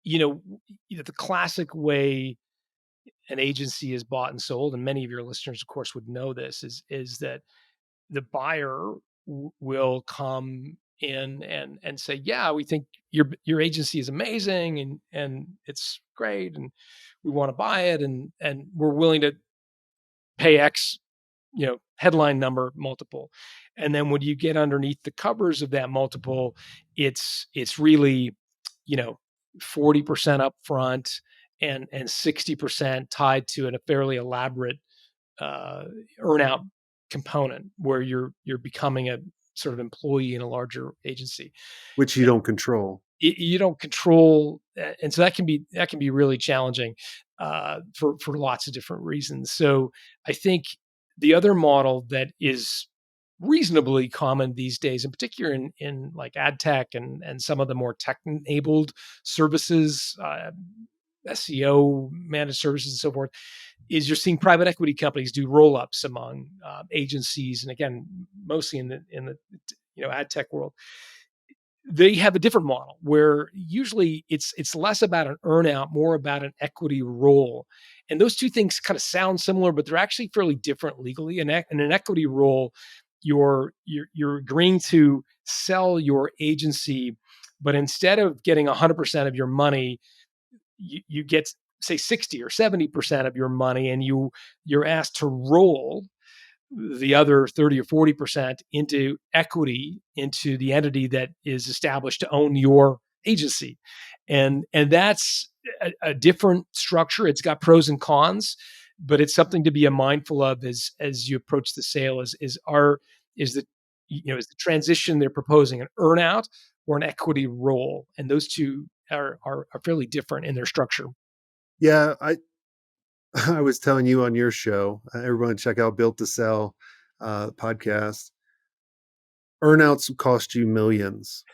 you know, the classic way an agency is bought and sold, and many of your listeners, of course, would know this, is that the buyer will come in and say, "Yeah, we think your agency is amazing and it's great, and we want to buy it, and we're willing to pay X, headline number multiple." And then when you get underneath the covers of that multiple, it's really, you know, 40% upfront and 60% tied to a fairly elaborate uh, earnout component where you're becoming a sort of employee in a larger agency. which you don't control. You don't control, and so that can be really challenging for lots of different reasons. So I think the other model that is reasonably common these days, in particular in like ad tech and some of the more tech enabled services, SEO managed services and so forth, is you're seeing private equity companies do roll ups among agencies, and again, mostly in the ad tech world. They have a different model where usually it's less about an earnout, more about an equity role. And those two things kind of sound similar, but they're actually fairly different legally. In an equity role, you're agreeing to sell your agency, but instead of getting 100% of your money, you get, say, 60 or 70% of your money, and you're asked to roll the other 30 or 40% into equity into the entity that is established to own your agency. And that's a different structure. It's got pros and cons, but it's something to be mindful of as you approach the sale. Is the transition they're proposing an earnout or an equity roll? And those two are fairly different in their structure. Yeah, I was telling you on your show, everyone check out Built to Sell podcast. Earnouts cost you millions.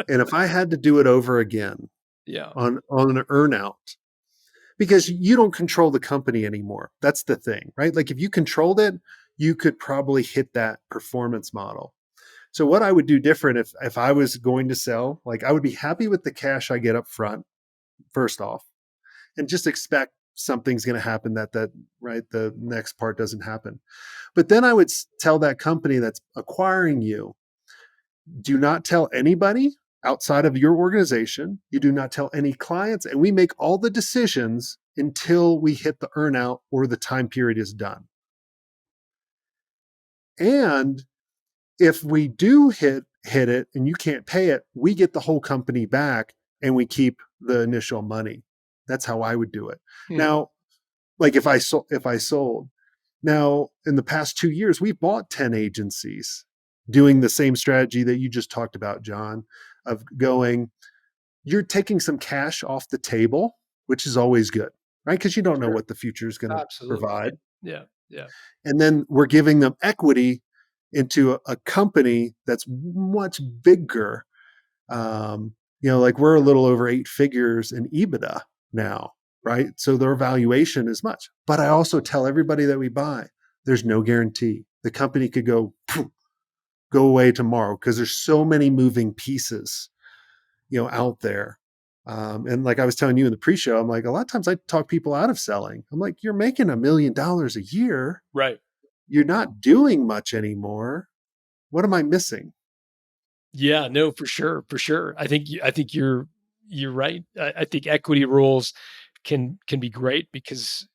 And if I had to do it over again Yeah. on an earnout, because you don't control the company anymore. That's the thing, right? Like if you controlled it, you could probably hit that performance model. So what I would do different if I was going to sell, like I would be happy with the cash I get up front, first off, and just expect something's going to happen that right the next part doesn't happen. But then I would tell that company that's acquiring you, do not tell anybody outside of your organization. You do not tell any clients, and we make all the decisions until we hit the earnout or the time period is done. And if we do hit it and you can't pay it, we get the whole company back and we keep the initial money. That's how I would do it. Hmm. Now, like if I sold. Now, in the past 2 years, we've bought 10 agencies doing the same strategy that you just talked about, John, of going, you're taking some cash off the table, which is always good, right? Because you don't know Sure. what the future is going to Absolutely. provide. Yeah. Yeah. And then we're giving them equity into a company that's much bigger. Like we're a little over 8 figures in EBITDA now, right? So their valuation is much. But I also tell everybody that we buy, there's no guarantee. The company could go away tomorrow because there's so many moving pieces, out there. And like I was telling you in the pre-show, I'm like, a lot of times I talk people out of selling. I'm like, you're making $1 million a year. Right. You're not doing much anymore. What am I missing? Yeah, no, for sure, for sure. I think you're right. I think equity rules can be great because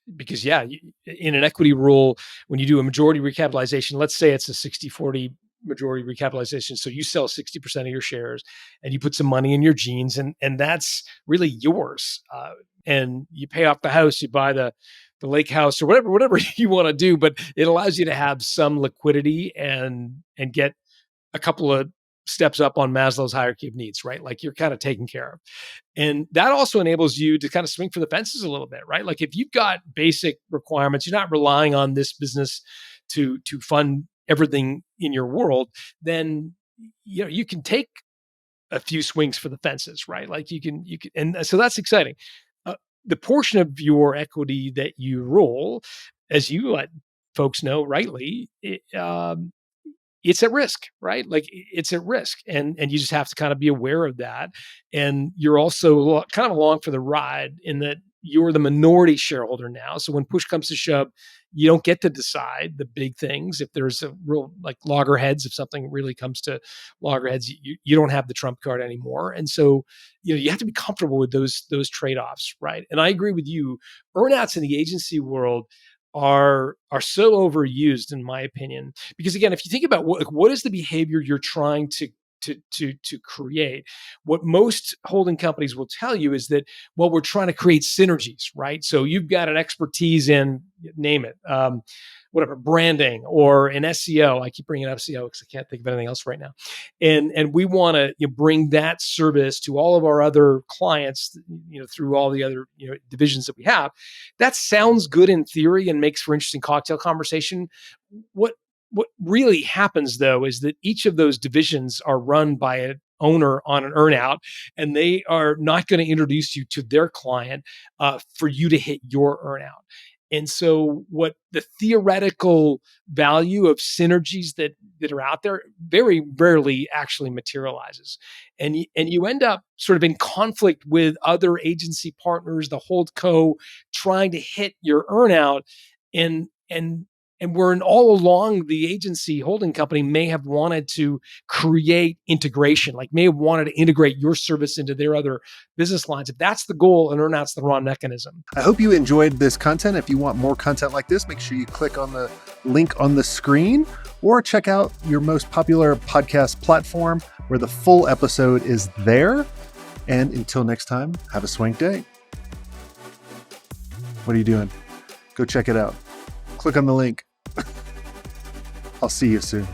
yeah, in an equity rule, when you do a majority recapitalization, let's say it's a 60-40 majority recapitalization, so you sell 60% of your shares and you put some money in your jeans, and that's really yours. And you pay off the house, you buy the lake house or whatever you want to do, but it allows you to have some liquidity and get a couple of steps up on Maslow's hierarchy of needs, right? Like you're kind of taken care of. And that also enables you to kind of swing for the fences a little bit, right? Like if you've got basic requirements, you're not relying on this business to fund everything in your world, then you can take a few swings for the fences, right? Like you can, and so that's exciting. The portion of your equity that you roll, as you let folks know rightly, it's at risk, right? Like it's at risk, and you just have to kind of be aware of that. And you're also kind of along for the ride in that you're the minority shareholder now. So when push comes to shove, you don't get to decide the big things. If there's a real like loggerheads, if something really comes to loggerheads, you don't have the trump card anymore. And so you have to be comfortable with those trade offs, right? And I agree with you. Earnouts in the agency world are so overused in my opinion, because again, if you think about what is the behavior you're trying to create, what most holding companies will tell you is that, well, we're trying to create synergies, right? So you've got an expertise in, name it, whatever, branding or in SEO. I keep bringing up SEO because I can't think of anything else right now. And we want to bring that service to all of our other clients, through all the other divisions that we have. That sounds good in theory and makes for interesting cocktail conversation. What what really happens though is that each of those divisions are run by an owner on an earnout, and they are not going to introduce you to their client for you to hit your earnout. And so, what the theoretical value of synergies that are out there very rarely actually materializes, and you end up sort of in conflict with other agency partners, the hold co, trying to hit your earnout, and and and where all along the agency holding company may have wanted to create integration, like may have wanted to integrate your service into their other business lines. If that's the goal, an earnout's the wrong mechanism. I hope you enjoyed this content. If you want more content like this, make sure you click on the link on the screen or check out your most popular podcast platform where the full episode is there. And until next time, have a swank day. What are you doing? Go check it out. Click on the link. I'll see you soon.